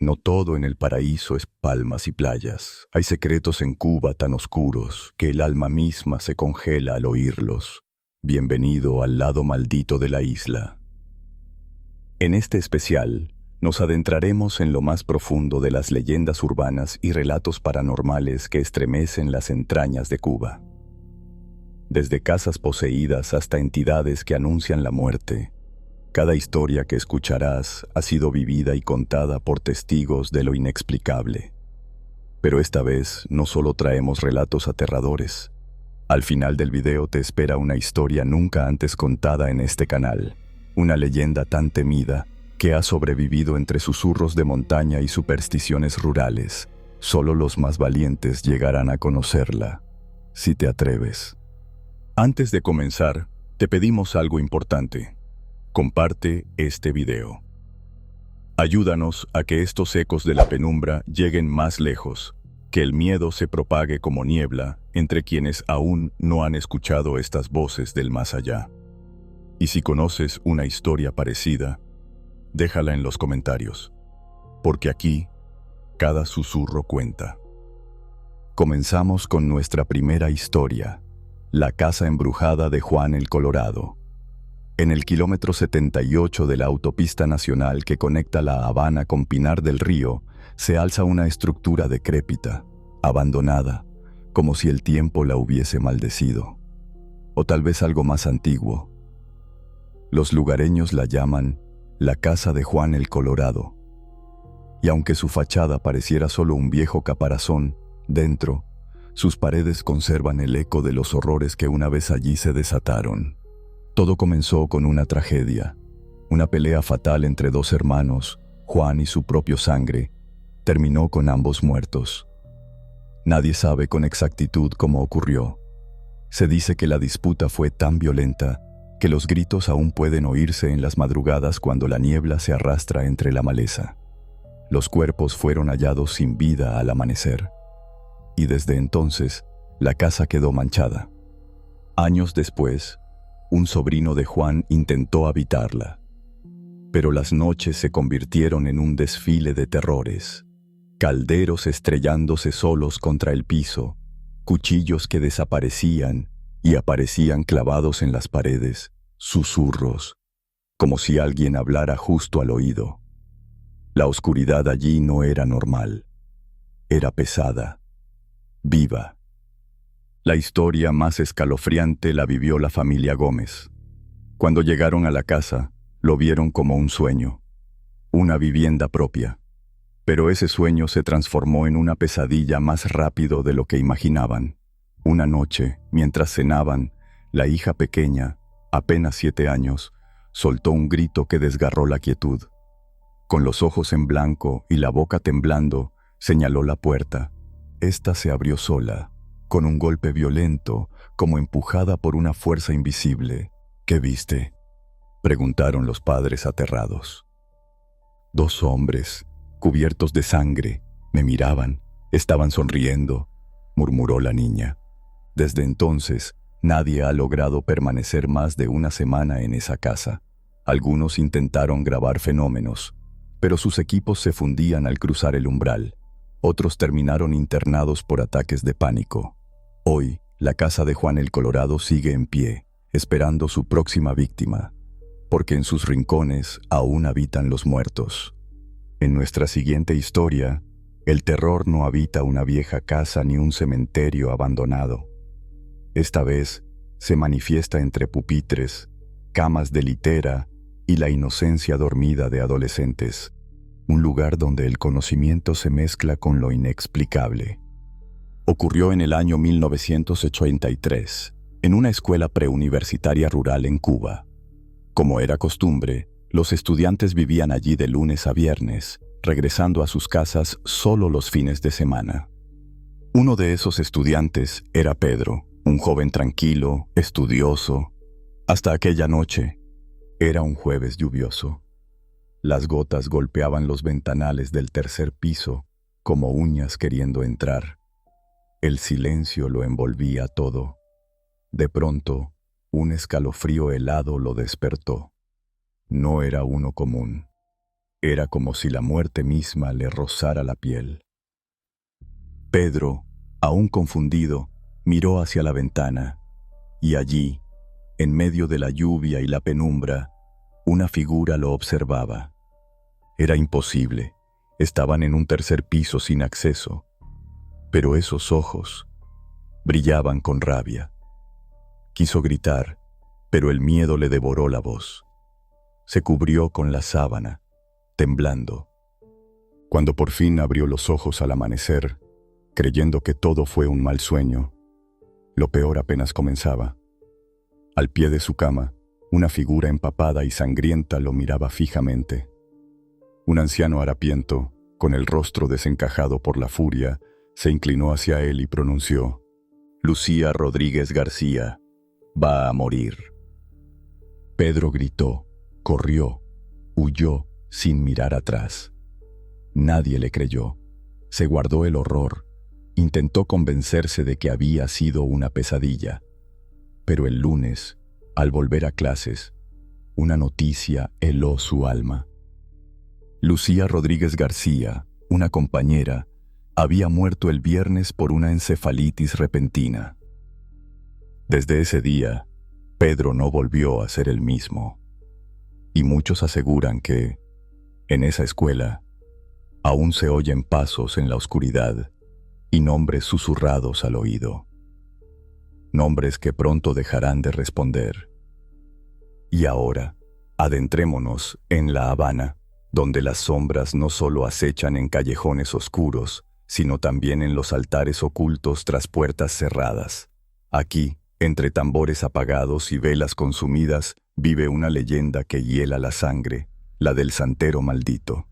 No todo en el paraíso es palmas y playas. Hay secretos en Cuba tan oscuros que el alma misma se congela al oírlos. Bienvenido al lado maldito de la isla. En este especial, nos adentraremos en lo más profundo de las leyendas urbanas y relatos paranormales que estremecen las entrañas de Cuba. Desde casas poseídas hasta entidades que anuncian la muerte, cada historia que escucharás ha sido vivida y contada por testigos de lo inexplicable. Pero esta vez no solo traemos relatos aterradores. Al final del video te espera una historia nunca antes contada en este canal, una leyenda tan temida que ha sobrevivido entre susurros de montaña y supersticiones rurales. Solo los más valientes llegarán a conocerla, si te atreves. Antes de comenzar, te pedimos algo importante. Comparte este video. Ayúdanos a que estos ecos de la penumbra lleguen más lejos, que el miedo se propague como niebla entre quienes aún no han escuchado estas voces del más allá. Y si conoces una historia parecida, déjala en los comentarios, porque aquí cada susurro cuenta. Comenzamos con nuestra primera historia, la casa embrujada de Juan el Colorado. En el kilómetro 78 de la autopista nacional que conecta La Habana con Pinar del Río, se alza una estructura decrépita, abandonada, como si el tiempo la hubiese maldecido. O tal vez algo más antiguo. Los lugareños la llaman la casa de Juan el Colorado. Y aunque su fachada pareciera solo un viejo caparazón, dentro, sus paredes conservan el eco de los horrores que una vez allí se desataron. Todo comenzó con una tragedia, una pelea fatal entre dos hermanos, Juan y su propio sangre, terminó con ambos muertos. Nadie sabe con exactitud cómo ocurrió. Se dice que la disputa fue tan violenta que los gritos aún pueden oírse en las madrugadas cuando la niebla se arrastra entre la maleza. Los cuerpos fueron hallados sin vida al amanecer, y desde entonces la casa quedó manchada. Años después, un sobrino de Juan intentó habitarla, pero las noches se convirtieron en un desfile de terrores. Calderos estrellándose solos contra el piso, cuchillos que desaparecían y aparecían clavados en las paredes, susurros, como si alguien hablara justo al oído. La oscuridad allí no era normal, era pesada, viva. La historia más escalofriante la vivió la familia Gómez. Cuando llegaron a la casa, lo vieron como un sueño, una vivienda propia. Pero ese sueño se transformó en una pesadilla más rápido de lo que imaginaban. Una noche, mientras cenaban, la hija pequeña, apenas 7 años, soltó un grito que desgarró la quietud. Con los ojos en blanco y la boca temblando, señaló la puerta. Esta se abrió sola, con un golpe violento, como empujada por una fuerza invisible. ¿Qué viste?, preguntaron los padres aterrados. 2 hombres, cubiertos de sangre, me miraban, estaban sonriendo, murmuró la niña. Desde entonces, nadie ha logrado permanecer más de una semana en esa casa. Algunos intentaron grabar fenómenos, pero sus equipos se fundían al cruzar el umbral. Otros terminaron internados por ataques de pánico. Hoy, la casa de Juan el Colorado sigue en pie, esperando su próxima víctima, porque en sus rincones aún habitan los muertos. En nuestra siguiente historia, el terror no habita una vieja casa ni un cementerio abandonado. Esta vez, se manifiesta entre pupitres, camas de litera y la inocencia dormida de adolescentes. Un lugar donde el conocimiento se mezcla con lo inexplicable. Ocurrió en el año 1983, en una escuela preuniversitaria rural en Cuba. Como era costumbre, los estudiantes vivían allí de lunes a viernes, regresando a sus casas solo los fines de semana. Uno de esos estudiantes era Pedro, un joven tranquilo, estudioso. Hasta aquella noche, era un jueves lluvioso. Las gotas golpeaban los ventanales del tercer piso como uñas queriendo entrar. El silencio lo envolvía todo. De pronto, un escalofrío helado lo despertó. No era uno común. Era como si la muerte misma le rozara la piel. Pedro, aún confundido, miró hacia la ventana, y allí, en medio de la lluvia y la penumbra, una figura lo observaba. Era imposible, estaban en un tercer piso sin acceso, pero esos ojos brillaban con rabia. Quiso gritar, pero el miedo le devoró la voz. Se cubrió con la sábana, temblando. Cuando por fin abrió los ojos al amanecer, creyendo que todo fue un mal sueño, lo peor apenas comenzaba. Al pie de su cama, una figura empapada y sangrienta lo miraba fijamente. Un anciano harapiento, con el rostro desencajado por la furia, se inclinó hacia él y pronunció: «Lucía Rodríguez García va a morir». Pedro gritó, corrió, huyó sin mirar atrás. Nadie le creyó. Se guardó el horror. Intentó convencerse de que había sido una pesadilla. Pero el lunes, al volver a clases, una noticia heló su alma. Lucía Rodríguez García, una compañera, había muerto el viernes por una encefalitis repentina. Desde ese día, Pedro no volvió a ser el mismo. Y muchos aseguran que, en esa escuela, aún se oyen pasos en la oscuridad y nombres susurrados al oído. Nombres que pronto dejarán de responder. Y ahora, adentrémonos en La Habana, donde las sombras no solo acechan en callejones oscuros, sino también en los altares ocultos tras puertas cerradas. Aquí, entre tambores apagados y velas consumidas, vive una leyenda que hiela la sangre, la del santero maldito.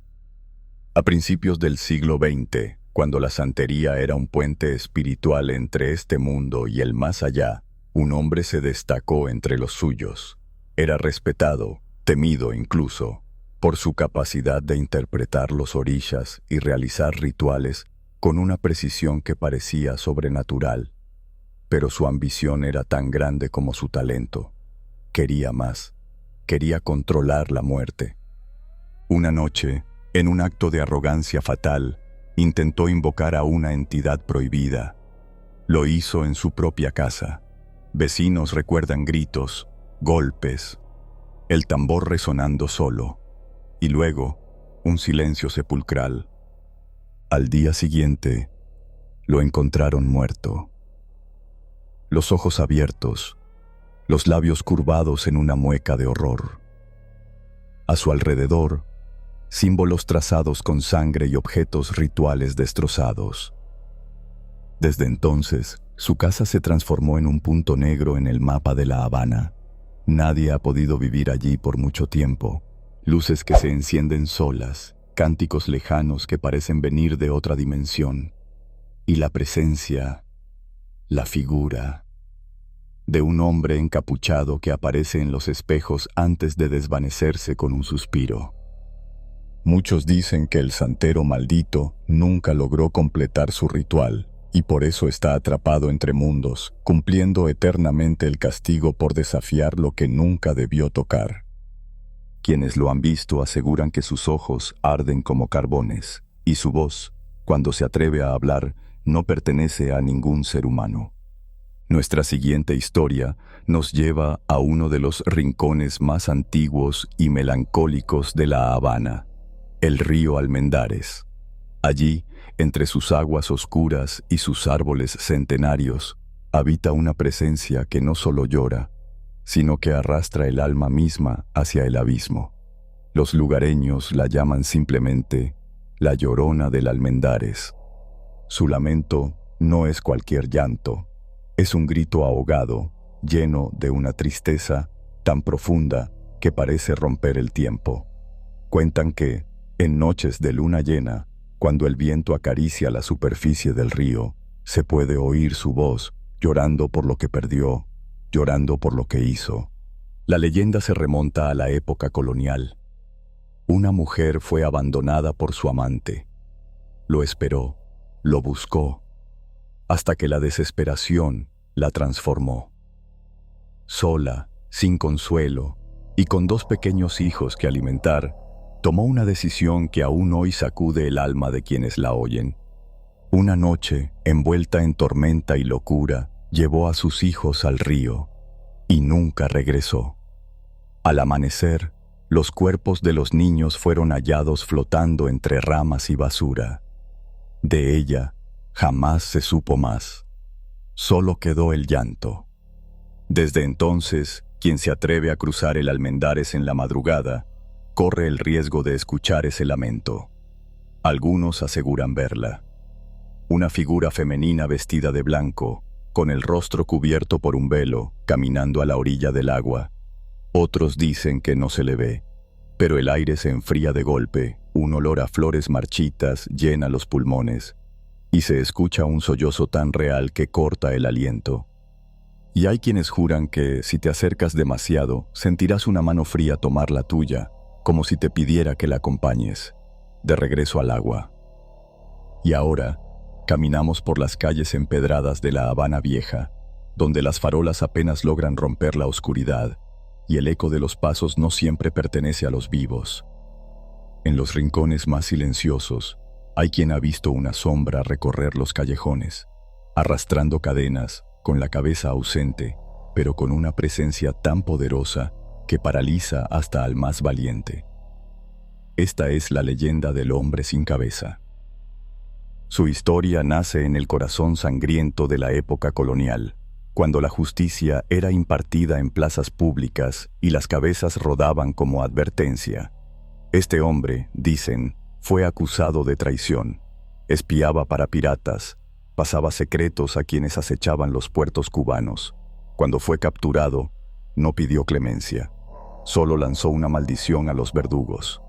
A principios del siglo XX, cuando la santería era un puente espiritual entre este mundo y el más allá, un hombre se destacó entre los suyos. Era respetado, temido incluso, por su capacidad de interpretar los orishas y realizar rituales con una precisión que parecía sobrenatural. Pero su ambición era tan grande como su talento. Quería más. Quería controlar la muerte. Una noche, en un acto de arrogancia fatal, intentó invocar a una entidad prohibida. Lo hizo en su propia casa. Vecinos recuerdan gritos, golpes, el tambor resonando solo, y luego un silencio sepulcral. Al día siguiente, lo encontraron muerto. Los ojos abiertos, los labios curvados en una mueca de horror. A su alrededor, símbolos trazados con sangre y objetos rituales destrozados. Desde entonces, su casa se transformó en un punto negro en el mapa de La Habana. Nadie ha podido vivir allí por mucho tiempo. Luces que se encienden solas, cánticos lejanos que parecen venir de otra dimensión. Y la presencia, la figura, de un hombre encapuchado que aparece en los espejos antes de desvanecerse con un suspiro. Muchos dicen que el santero maldito nunca logró completar su ritual y por eso está atrapado entre mundos, cumpliendo eternamente el castigo por desafiar lo que nunca debió tocar. Quienes lo han visto aseguran que sus ojos arden como carbones y su voz, cuando se atreve a hablar, no pertenece a ningún ser humano. Nuestra siguiente historia nos lleva a uno de los rincones más antiguos y melancólicos de La Habana, el río Almendares. Allí, entre sus aguas oscuras y sus árboles centenarios, habita una presencia que no solo llora, sino que arrastra el alma misma hacia el abismo. Los lugareños la llaman simplemente la Llorona del Almendares. Su lamento no es cualquier llanto, es un grito ahogado, lleno de una tristeza tan profunda que parece romper el tiempo. Cuentan que, en noches de luna llena, cuando el viento acaricia la superficie del río, se puede oír su voz llorando por lo que perdió, llorando por lo que hizo. La leyenda se remonta a la época colonial. Una mujer fue abandonada por su amante. Lo esperó, lo buscó, hasta que la desesperación la transformó. Sola, sin consuelo y con 2 pequeños hijos que alimentar, Tomó una decisión que aún hoy sacude el alma de quienes la oyen. Una noche, envuelta en tormenta y locura, llevó a sus hijos al río y nunca regresó. Al amanecer, los cuerpos de los niños fueron hallados flotando entre ramas y basura. De ella jamás se supo más. Solo quedó el llanto. Desde entonces, quien se atreve a cruzar el Almendares en la madrugada, corre el riesgo de escuchar ese lamento. Algunos aseguran verla. Una figura femenina vestida de blanco, con el rostro cubierto por un velo, caminando a la orilla del agua. Otros dicen que no se le ve, pero el aire se enfría de golpe, un olor a flores marchitas llena los pulmones, y se escucha un sollozo tan real que corta el aliento. Y hay quienes juran que, si te acercas demasiado, sentirás una mano fría tomar la tuya, como si te pidiera que la acompañes, de regreso al agua. Y ahora, caminamos por las calles empedradas de La Habana Vieja, donde las farolas apenas logran romper la oscuridad, y el eco de los pasos no siempre pertenece a los vivos. En los rincones más silenciosos, hay quien ha visto una sombra recorrer los callejones, arrastrando cadenas, con la cabeza ausente, pero con una presencia tan poderosa que paraliza hasta al más valiente. Esta es la leyenda del hombre sin cabeza. Su historia nace en el corazón sangriento de la época colonial, cuando la justicia era impartida en plazas públicas y las cabezas rodaban como advertencia. Este hombre, dicen, fue acusado de traición, espiaba para piratas, pasaba secretos a quienes acechaban los puertos cubanos. Cuando fue capturado, no pidió clemencia, solo lanzó una maldición a los verdugos.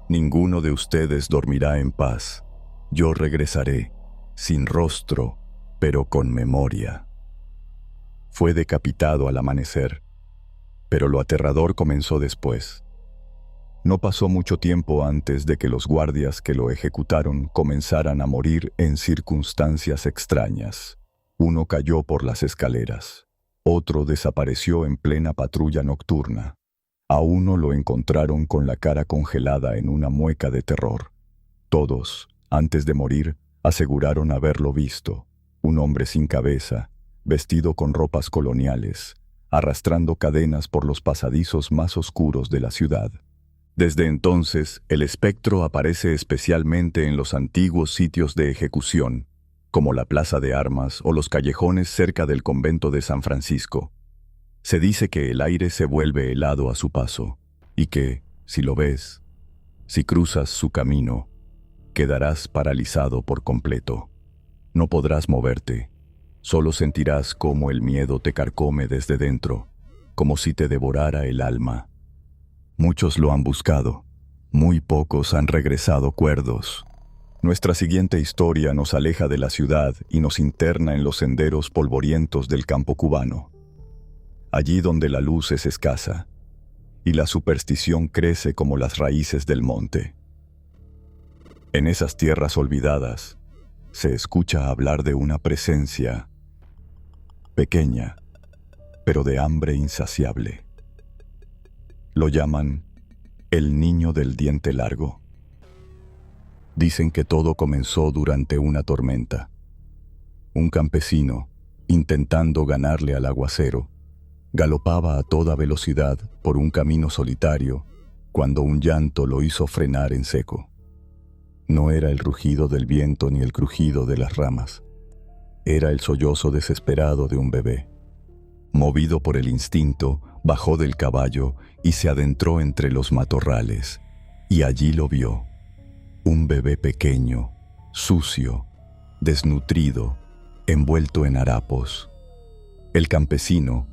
Ninguno de ustedes dormirá en paz. Yo regresaré, sin rostro, pero con memoria. Fue decapitado al amanecer, pero lo aterrador comenzó después. No pasó mucho tiempo antes de que los guardias que lo ejecutaron comenzaran a morir en circunstancias extrañas. Uno cayó por las escaleras, otro desapareció en plena patrulla nocturna. A uno lo encontraron con la cara congelada en una mueca de terror. Todos, antes de morir, aseguraron haberlo visto, un hombre sin cabeza, vestido con ropas coloniales, arrastrando cadenas por los pasadizos más oscuros de la ciudad. Desde entonces, el espectro aparece especialmente en los antiguos sitios de ejecución, como la Plaza de Armas o los callejones cerca del convento de San Francisco. Se dice que el aire se vuelve helado a su paso, y que, si lo ves, si cruzas su camino, quedarás paralizado por completo. No podrás moverte, solo sentirás cómo el miedo te carcome desde dentro, como si te devorara el alma. Muchos lo han buscado, muy pocos han regresado cuerdos. Nuestra siguiente historia nos aleja de la ciudad y nos interna en los senderos polvorientos del campo cubano. Allí donde la luz es escasa, y la superstición crece como las raíces del monte. En esas tierras olvidadas, se escucha hablar de una presencia pequeña, pero de hambre insaciable. Lo llaman el niño del diente largo. Dicen que todo comenzó durante una tormenta. Un campesino, intentando ganarle al aguacero, galopaba a toda velocidad por un camino solitario cuando un llanto lo hizo frenar en seco. No era el rugido del viento ni el crujido de las ramas. Era el sollozo desesperado de un bebé. Movido por el instinto, bajó del caballo y se adentró entre los matorrales, y allí lo vio. Un bebé pequeño, sucio, desnutrido, envuelto en harapos. El campesino,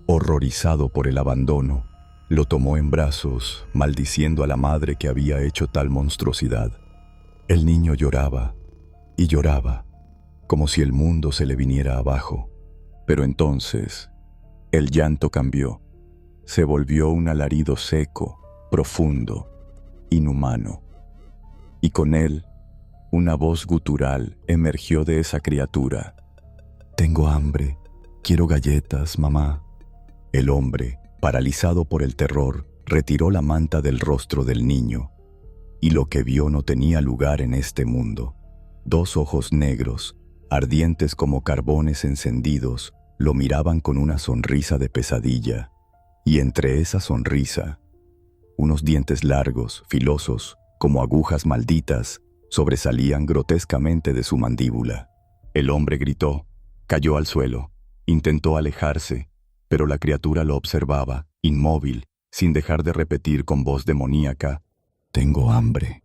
horrorizado por el abandono, lo tomó en brazos, maldiciendo a la madre que había hecho tal monstruosidad. El niño lloraba y lloraba, como si el mundo se le viniera abajo. Pero entonces, el llanto cambió. Se volvió un alarido seco, profundo, inhumano. Y con él, una voz gutural emergió de esa criatura. «Tengo hambre, quiero galletas, mamá». El hombre, paralizado por el terror, retiró la manta del rostro del niño y lo que vio no tenía lugar en este mundo. 2 ojos negros, ardientes como carbones encendidos, lo miraban con una sonrisa de pesadilla, y entre esa sonrisa, unos dientes largos, filosos, como agujas malditas, sobresalían grotescamente de su mandíbula. El hombre gritó, cayó al suelo, intentó alejarse, pero la criatura lo observaba, inmóvil, sin dejar de repetir con voz demoníaca, «Tengo hambre».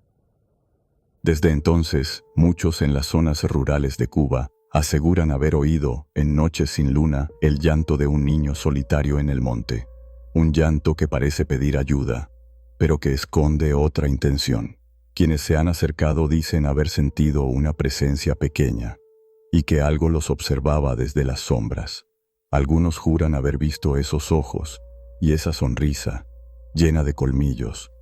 Desde entonces, muchos en las zonas rurales de Cuba aseguran haber oído, en noches sin luna, el llanto de un niño solitario en el monte. Un llanto que parece pedir ayuda, pero que esconde otra intención. Quienes se han acercado dicen haber sentido una presencia pequeña y que algo los observaba desde las sombras. Algunos juran haber visto esos ojos y esa sonrisa llena de colmillos.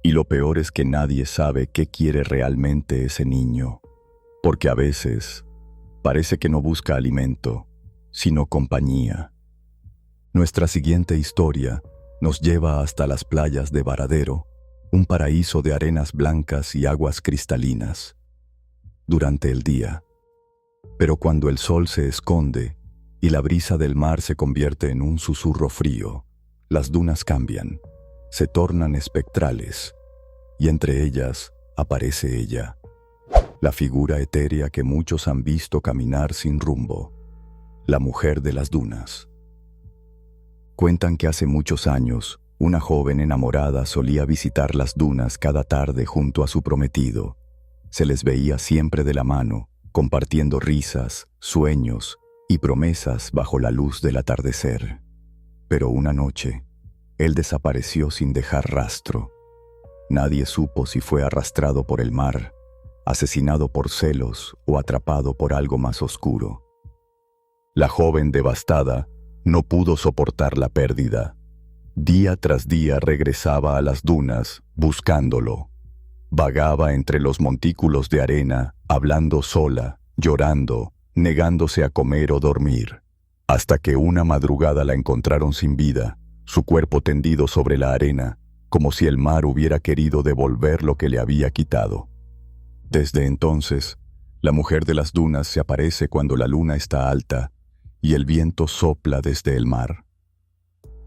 Y lo peor es que nadie sabe qué quiere realmente ese niño, porque a veces parece que no busca alimento, sino compañía. Nuestra siguiente historia nos lleva hasta las playas de Varadero, un paraíso de arenas blancas y aguas cristalinas, durante el día. Pero cuando el sol se esconde y la brisa del mar se convierte en un susurro frío, las dunas cambian, se tornan espectrales, y entre ellas aparece ella, la figura etérea que muchos han visto caminar sin rumbo, la mujer de las dunas. Cuentan que hace muchos años, una joven enamorada solía visitar las dunas cada tarde junto a su prometido. Se les veía siempre de la mano, compartiendo risas, sueños y promesas bajo la luz del atardecer. Pero una noche, él desapareció sin dejar rastro. Nadie supo si fue arrastrado por el mar, asesinado por celos o atrapado por algo más oscuro. La joven devastada no pudo soportar la pérdida. Día tras día regresaba a las dunas buscándolo. Vagaba entre los montículos de arena, hablando sola, llorando, negándose a comer o dormir, hasta que una madrugada la encontraron sin vida, su cuerpo tendido sobre la arena, como si el mar hubiera querido devolver lo que le había quitado. Desde entonces, la mujer de las dunas se aparece cuando la luna está alta y el viento sopla desde el mar.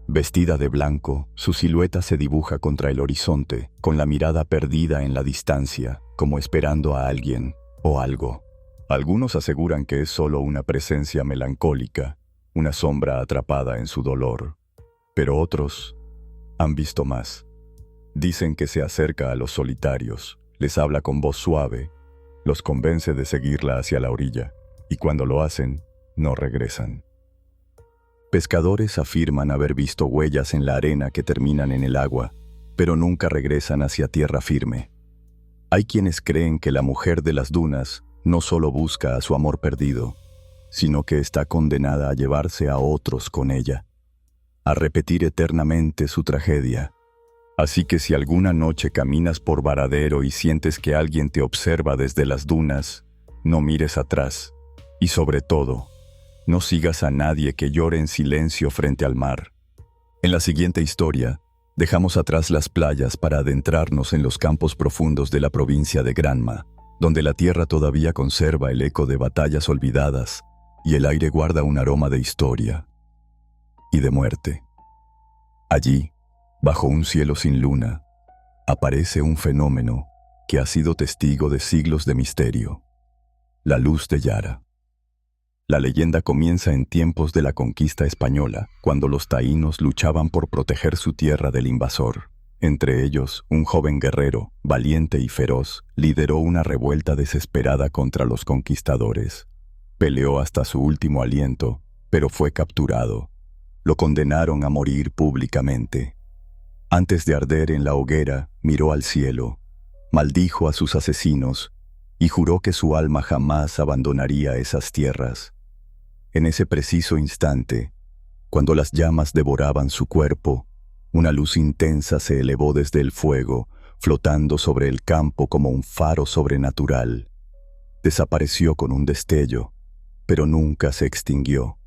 Vestida de blanco, su silueta se dibuja contra el horizonte, con la mirada perdida en la distancia, como esperando a alguien o algo. Algunos aseguran que es solo una presencia melancólica, una sombra atrapada en su dolor, pero otros han visto más. Dicen que se acerca a los solitarios, les habla con voz suave, los convence de seguirla hacia la orilla, y cuando lo hacen, no regresan. Pescadores afirman haber visto huellas en la arena que terminan en el agua, pero nunca regresan hacia tierra firme. Hay quienes creen que la mujer de las dunas no solo busca a su amor perdido, sino que está condenada a llevarse a otros con ella, a repetir eternamente su tragedia. Así que si alguna noche caminas por Varadero y sientes que alguien te observa desde las dunas, no mires atrás, y sobre todo, no sigas a nadie que llore en silencio frente al mar. En la siguiente historia, dejamos atrás las playas para adentrarnos en los campos profundos de la provincia de Granma, donde la tierra todavía conserva el eco de batallas olvidadas y el aire guarda un aroma de historia y de muerte. Allí, bajo un cielo sin luna, aparece un fenómeno que ha sido testigo de siglos de misterio: la luz de Yara. La leyenda comienza en tiempos de la conquista española, cuando los taínos luchaban por proteger su tierra del invasor. Entre ellos, un joven guerrero, valiente y feroz, lideró una revuelta desesperada contra los conquistadores. Peleó hasta su último aliento, pero fue capturado. Lo condenaron a morir públicamente. Antes de arder en la hoguera, miró al cielo, maldijo a sus asesinos y juró que su alma jamás abandonaría esas tierras. En ese preciso instante, cuando las llamas devoraban su cuerpo, una luz intensa se elevó desde el fuego, flotando sobre el campo como un faro sobrenatural. Desapareció con un destello, pero nunca se extinguió.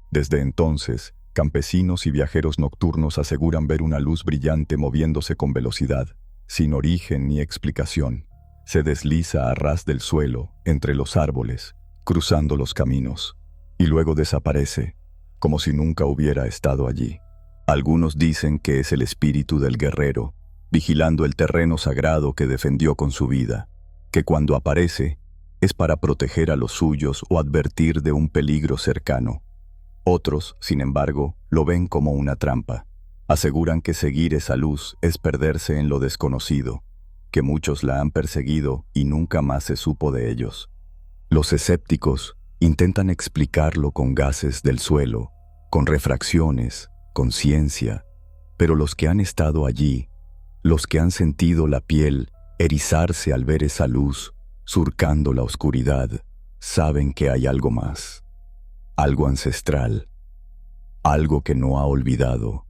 Desde entonces, campesinos y viajeros nocturnos aseguran ver una luz brillante moviéndose con velocidad, sin origen ni explicación. Se desliza a ras del suelo, entre los árboles, cruzando los caminos, y luego desaparece, como si nunca hubiera estado allí. Algunos dicen que es el espíritu del guerrero, vigilando el terreno sagrado que defendió con su vida, que cuando aparece es para proteger a los suyos o advertir de un peligro cercano. Otros, sin embargo, lo ven como una trampa. Aseguran que seguir esa luz es perderse en lo desconocido, que muchos la han perseguido y nunca más se supo de ellos. Los escépticos intentan explicarlo con gases del suelo, con refracciones, con ciencia, pero los que han estado allí, los que han sentido la piel erizarse al ver esa luz surcando la oscuridad, saben que hay algo más, algo ancestral, algo que no ha olvidado,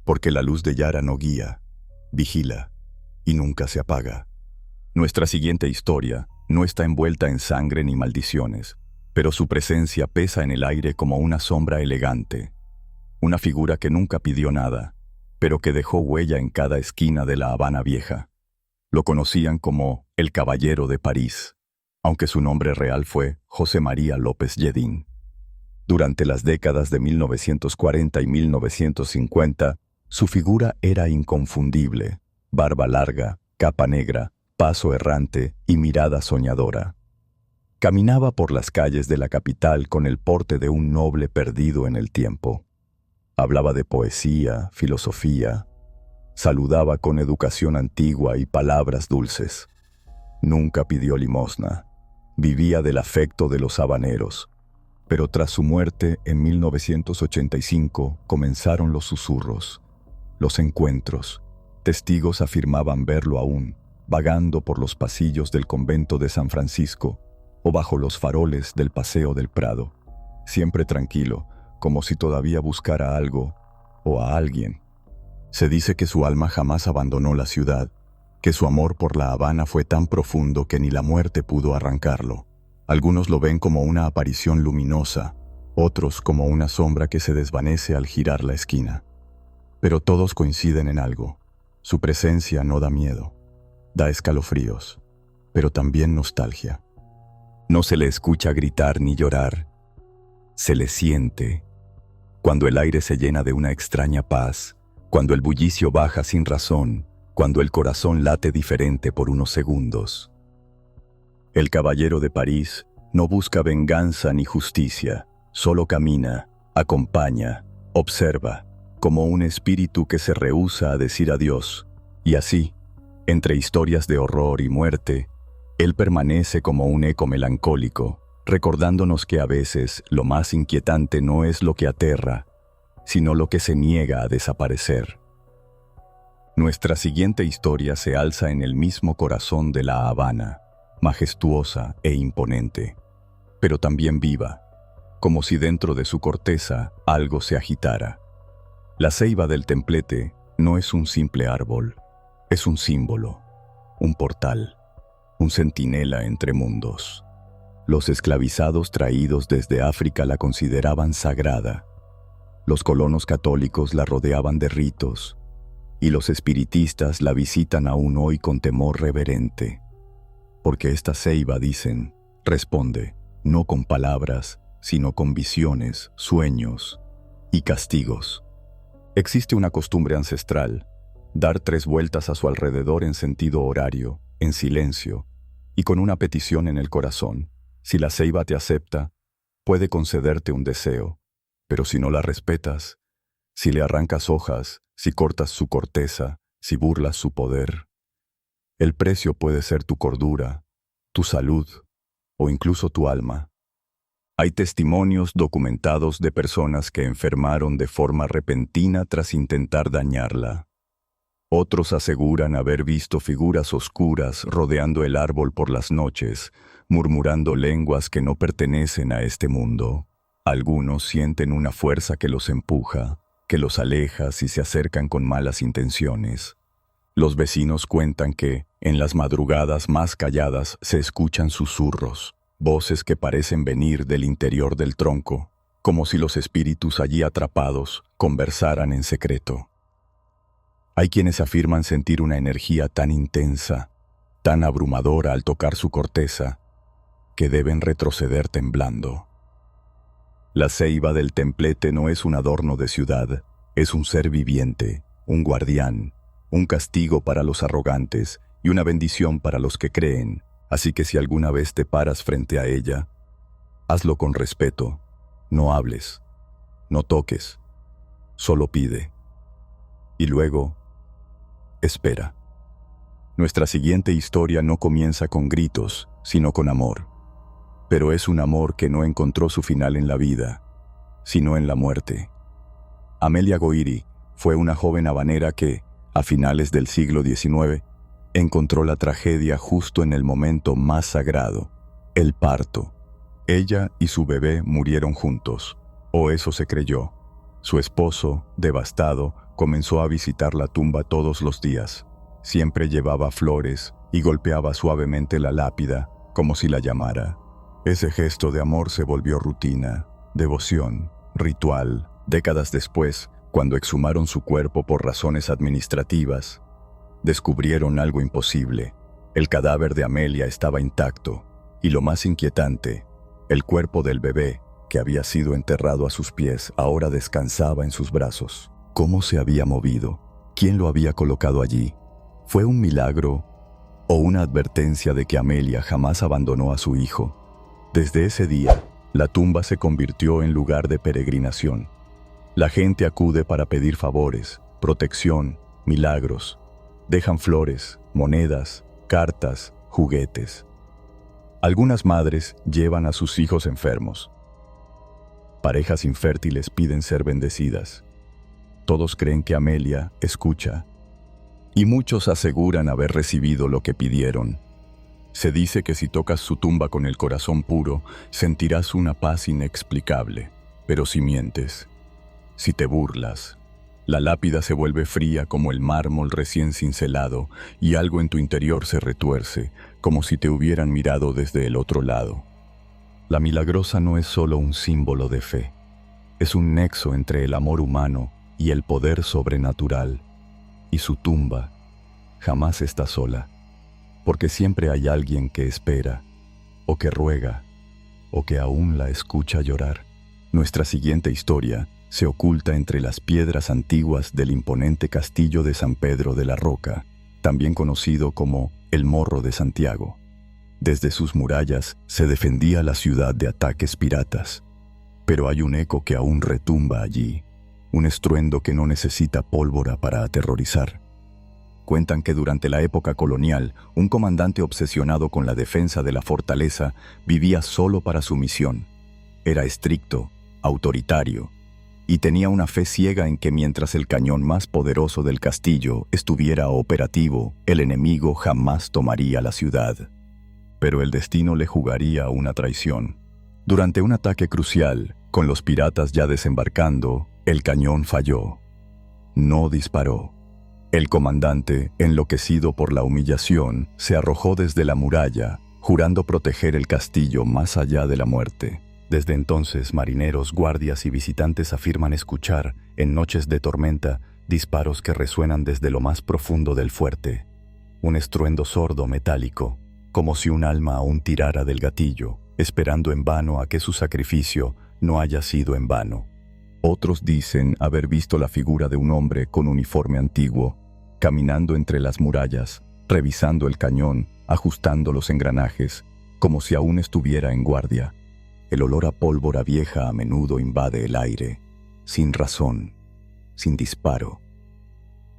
porque la luz de Yara no guía, vigila y nunca se apaga. Nuestra siguiente historia no está envuelta en sangre ni maldiciones, pero su presencia pesa en el aire como una sombra elegante, una figura que nunca pidió nada, pero que dejó huella en cada esquina de La Habana Vieja. Lo conocían como el Caballero de París, aunque su nombre real fue José María López Lledín. Durante las décadas de 1940 y 1950, su figura era inconfundible: barba larga, capa negra, paso errante y mirada soñadora. Caminaba por las calles de la capital con el porte de un noble perdido en el tiempo. Hablaba de poesía, filosofía, saludaba con educación antigua y palabras dulces. Nunca pidió limosna, vivía del afecto de los habaneros. Pero tras su muerte, en 1985, comenzaron los susurros, los encuentros. Testigos afirmaban verlo aún, vagando por los pasillos del convento de San Francisco o bajo los faroles del Paseo del Prado, siempre tranquilo, como si todavía buscara algo o a alguien. Se dice que su alma jamás abandonó la ciudad, que su amor por La Habana fue tan profundo que ni la muerte pudo arrancarlo. Algunos lo ven como una aparición luminosa, otros como una sombra que se desvanece al girar la esquina. Pero todos coinciden en algo: su presencia no da miedo, da escalofríos, pero también nostalgia. No se le escucha gritar ni llorar, se le siente. Cuando el aire se llena de una extraña paz, cuando el bullicio baja sin razón, cuando el corazón late diferente por unos segundos. El Caballero de París no busca venganza ni justicia, solo camina, acompaña, observa, como un espíritu que se rehúsa a decir adiós, y así, entre historias de horror y muerte, él permanece como un eco melancólico, recordándonos que a veces lo más inquietante no es lo que aterra, sino lo que se niega a desaparecer. Nuestra siguiente historia se alza en el mismo corazón de La Habana, majestuosa e imponente, pero también viva, como si dentro de su corteza algo se agitara. La ceiba del templete no es un simple árbol, es un símbolo, un portal, un centinela entre mundos. Los esclavizados traídos desde África la consideraban sagrada. Los colonos católicos la rodeaban de ritos, y los espiritistas la visitan aún hoy con temor reverente. Porque esta ceiba, dicen, responde, no con palabras, sino con visiones, sueños y castigos. Existe una costumbre ancestral: dar 3 vueltas a su alrededor en sentido horario, en silencio, y con una petición en el corazón. Si la ceiba te acepta, puede concederte un deseo, pero si no la respetas, si le arrancas hojas, si cortas su corteza, si burlas su poder, el precio puede ser tu cordura, tu salud o incluso tu alma. Hay testimonios documentados de personas que enfermaron de forma repentina tras intentar dañarla. Otros aseguran haber visto figuras oscuras rodeando el árbol por las noches, murmurando lenguas que no pertenecen a este mundo. Algunos sienten una fuerza que los empuja, que los aleja si se acercan con malas intenciones. Los vecinos cuentan que, en las madrugadas más calladas, se escuchan susurros, voces que parecen venir del interior del tronco, como si los espíritus allí atrapados conversaran en secreto. Hay quienes afirman sentir una energía tan intensa, tan abrumadora al tocar su corteza, que deben retroceder temblando. La ceiba del templete no es un adorno de ciudad, es un ser viviente, un guardián, un castigo para los arrogantes y una bendición para los que creen. Así que si alguna vez te paras frente a ella, hazlo con respeto, no hables, no toques, solo pide. Y luego, espera. Nuestra siguiente historia no comienza con gritos, sino con amor. Pero es un amor que no encontró su final en la vida, sino en la muerte. Amelia Goiri fue una joven habanera que, a finales del siglo XIX, encontró la tragedia justo en el momento más sagrado, el parto. Ella y su bebé murieron juntos, o eso se creyó. Su esposo, devastado, comenzó a visitar la tumba todos los días. Siempre llevaba flores y golpeaba suavemente la lápida, como si la llamara. Ese gesto de amor se volvió rutina, devoción, ritual. Décadas después, cuando exhumaron su cuerpo por razones administrativas, descubrieron algo imposible. El cadáver de Amelia estaba intacto, y lo más inquietante, el cuerpo del bebé, que había sido enterrado a sus pies, ahora descansaba en sus brazos. ¿Cómo se había movido? ¿Quién lo había colocado allí? ¿Fue un milagro o una advertencia de que Amelia jamás abandonó a su hijo? Desde ese día, la tumba se convirtió en lugar de peregrinación. La gente acude para pedir favores, protección, milagros. Dejan flores, monedas, cartas, juguetes. Algunas madres llevan a sus hijos enfermos. Parejas infértiles piden ser bendecidas. Todos creen que Amelia escucha, y muchos aseguran haber recibido lo que pidieron. Se dice que si tocas su tumba con el corazón puro, sentirás una paz inexplicable. Pero si mientes, si te burlas, la lápida se vuelve fría como el mármol recién cincelado y algo en tu interior se retuerce, como si te hubieran mirado desde el otro lado. La Milagrosa no es solo un símbolo de fe, es un nexo entre el amor humano y el poder sobrenatural. Y su tumba jamás está sola, porque siempre hay alguien que espera, o que ruega, o que aún la escucha llorar. Nuestra siguiente historia se oculta entre las piedras antiguas del imponente castillo de San Pedro de la Roca, también conocido como el Morro de Santiago. Desde sus murallas se defendía la ciudad de ataques piratas, pero hay un eco que aún retumba allí, un estruendo que no necesita pólvora para aterrorizar. Cuentan que durante la época colonial, un comandante obsesionado con la defensa de la fortaleza vivía solo para su misión. Era estricto, autoritario, y tenía una fe ciega en que mientras el cañón más poderoso del castillo estuviera operativo, el enemigo jamás tomaría la ciudad. Pero el destino le jugaría una traición. Durante un ataque crucial, con los piratas ya desembarcando, el cañón falló. No disparó. El comandante, enloquecido por la humillación, se arrojó desde la muralla, jurando proteger el castillo más allá de la muerte. Desde entonces, marineros, guardias y visitantes afirman escuchar, en noches de tormenta, disparos que resuenan desde lo más profundo del fuerte. Un estruendo sordo metálico, como si un alma aún tirara del gatillo, esperando en vano a que su sacrificio no haya sido en vano. Otros dicen haber visto la figura de un hombre con uniforme antiguo, caminando entre las murallas, revisando el cañón, ajustando los engranajes, como si aún estuviera en guardia. El olor a pólvora vieja a menudo invade el aire, sin razón, sin disparo.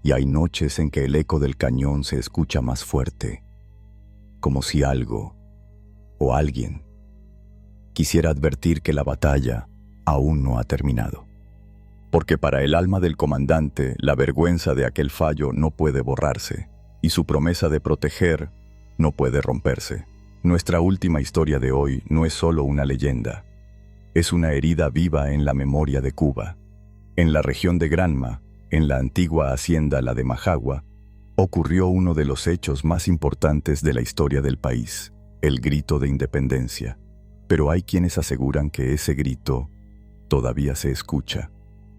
Y hay noches en que el eco del cañón se escucha más fuerte, como si algo o alguien quisiera advertir que la batalla aún no ha terminado. Porque para el alma del comandante, la vergüenza de aquel fallo no puede borrarse, y su promesa de proteger no puede romperse. Nuestra última historia de hoy no es solo una leyenda, es una herida viva en la memoria de Cuba. En la región de Granma, en la antigua hacienda La de Majagua, ocurrió uno de los hechos más importantes de la historia del país, el grito de independencia. Pero hay quienes aseguran que ese grito todavía se escucha.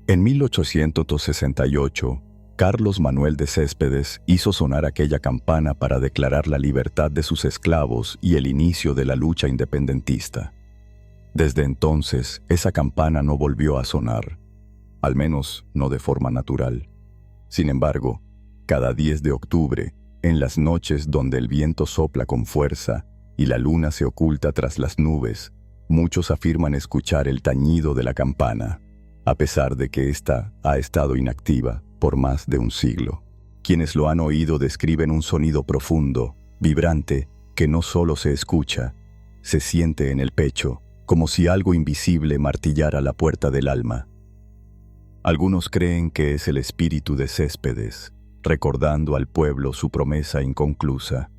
En 1868, Carlos Manuel de Céspedes hizo sonar aquella campana para declarar la libertad de sus esclavos y el inicio de la lucha independentista. Desde entonces, esa campana no volvió a sonar, al menos no de forma natural. Sin embargo, cada 10 de octubre, en las noches donde el viento sopla con fuerza y la luna se oculta tras las nubes, muchos afirman escuchar el tañido de la campana, a pesar de que ésta ha estado inactiva por más de un siglo. Quienes lo han oído describen un sonido profundo, vibrante, que no solo se escucha, se siente en el pecho, como si algo invisible martillara la puerta del alma. Algunos creen que es el espíritu de Céspedes, recordando al pueblo su promesa inconclusa.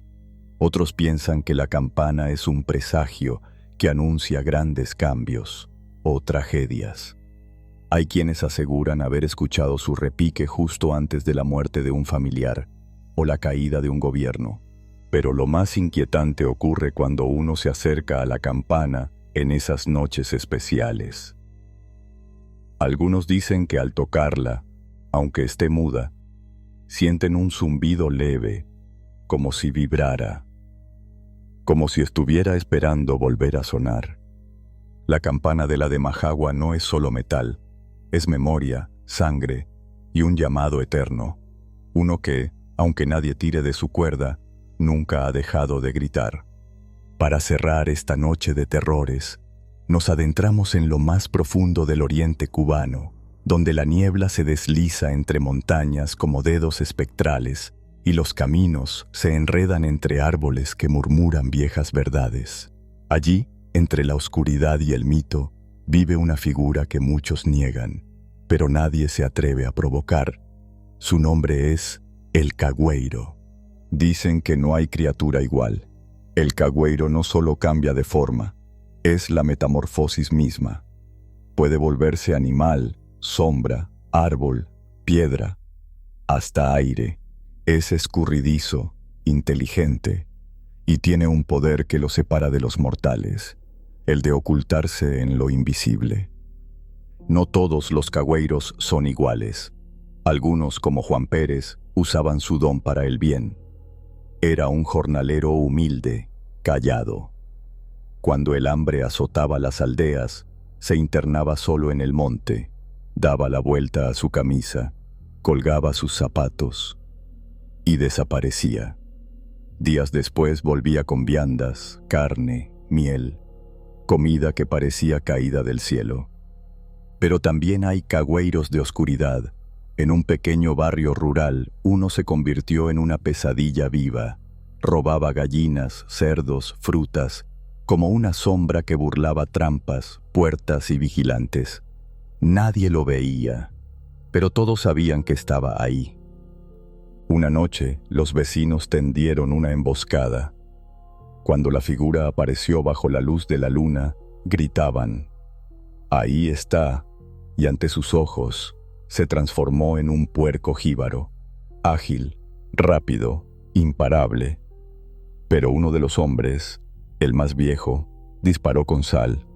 Otros piensan que la campana es un presagio que anuncia grandes cambios o tragedias. Hay quienes aseguran haber escuchado su repique justo antes de la muerte de un familiar o la caída de un gobierno. Pero lo más inquietante ocurre cuando uno se acerca a la campana en esas noches especiales. Algunos dicen que al tocarla, aunque esté muda, sienten un zumbido leve, como si vibrara, como si estuviera esperando volver a sonar. La campana de la de Majagua no es solo metal, es memoria, sangre y un llamado eterno, uno que, aunque nadie tire de su cuerda, nunca ha dejado de gritar. Para cerrar esta noche de terrores, nos adentramos en lo más profundo del oriente cubano, donde la niebla se desliza entre montañas como dedos espectrales y los caminos se enredan entre árboles que murmuran viejas verdades. Allí, entre la oscuridad y el mito, vive una figura que muchos niegan, pero nadie se atreve a provocar. Su nombre es el Cagüeiro. Dicen que no hay criatura igual. El Cagüeiro no solo cambia de forma, es la metamorfosis misma. Puede volverse animal, sombra, árbol, piedra, hasta aire. Es escurridizo, inteligente, y tiene un poder que lo separa de los mortales, el de ocultarse en lo invisible. No todos los cagüeiros son iguales. Algunos, como Juan Pérez, usaban su don para el bien. Era un jornalero humilde, callado. Cuando el hambre azotaba las aldeas, se internaba solo en el monte, daba la vuelta a su camisa, colgaba sus zapatos y desaparecía. Días después volvía con viandas, carne, miel, comida que parecía caída del cielo. Pero también hay cagüeiros de oscuridad. En un pequeño barrio rural, uno se convirtió en una pesadilla viva. Robaba gallinas, cerdos, frutas, como una sombra que burlaba trampas, puertas y vigilantes. Nadie lo veía, pero todos sabían que estaba ahí. Una noche, los vecinos tendieron una emboscada. Cuando la figura apareció bajo la luz de la luna, gritaban: «Ahí está», y ante sus ojos se transformó en un puerco jíbaro, ágil, rápido, imparable. Pero uno de los hombres, el más viejo, disparó con sal.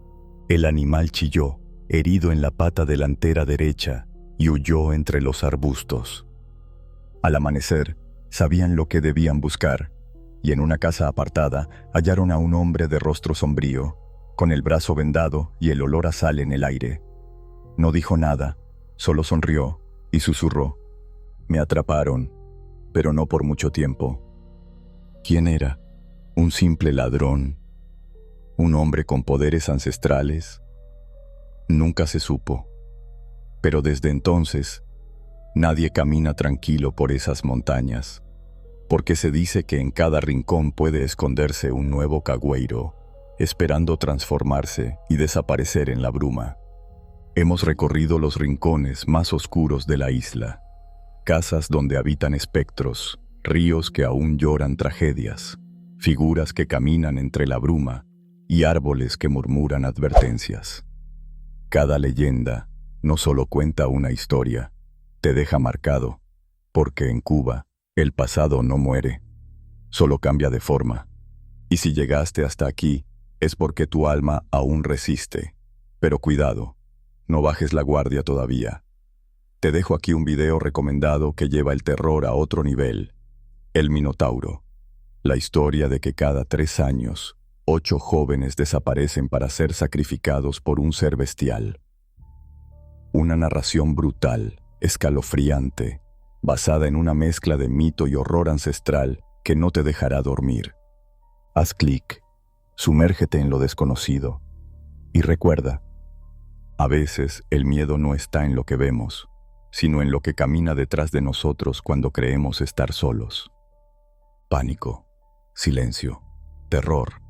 El animal chilló, herido en la pata delantera derecha, y huyó entre los arbustos. Al amanecer, sabían lo que debían buscar, y en una casa apartada hallaron a un hombre de rostro sombrío, con el brazo vendado y el olor a sal en el aire. No dijo nada, solo sonrió y susurró: «Me atraparon, pero no por mucho tiempo». ¿Quién era? ¿Un simple ladrón? ¿Un hombre con poderes ancestrales? Nunca se supo. Pero desde entonces, nadie camina tranquilo por esas montañas, porque se dice que en cada rincón puede esconderse un nuevo cagüeiro, esperando transformarse y desaparecer en la bruma. Hemos recorrido los rincones más oscuros de la isla, casas donde habitan espectros, ríos que aún lloran tragedias, figuras que caminan entre la bruma y árboles que murmuran advertencias. Cada leyenda no solo cuenta una historia, te deja marcado, porque en Cuba el pasado no muere, solo cambia de forma. Y si llegaste hasta aquí, es porque tu alma aún resiste. Pero cuidado, no bajes la guardia todavía. Te dejo aquí un video recomendado que lleva el terror a otro nivel. El Minotauro. La historia de que cada 3 años, 8 jóvenes desaparecen para ser sacrificados por un ser bestial. Una narración brutal, escalofriante, basada en una mezcla de mito y horror ancestral que no te dejará dormir. Haz clic, sumérgete en lo desconocido y recuerda, a veces el miedo no está en lo que vemos, sino en lo que camina detrás de nosotros cuando creemos estar solos. Pánico, silencio, terror.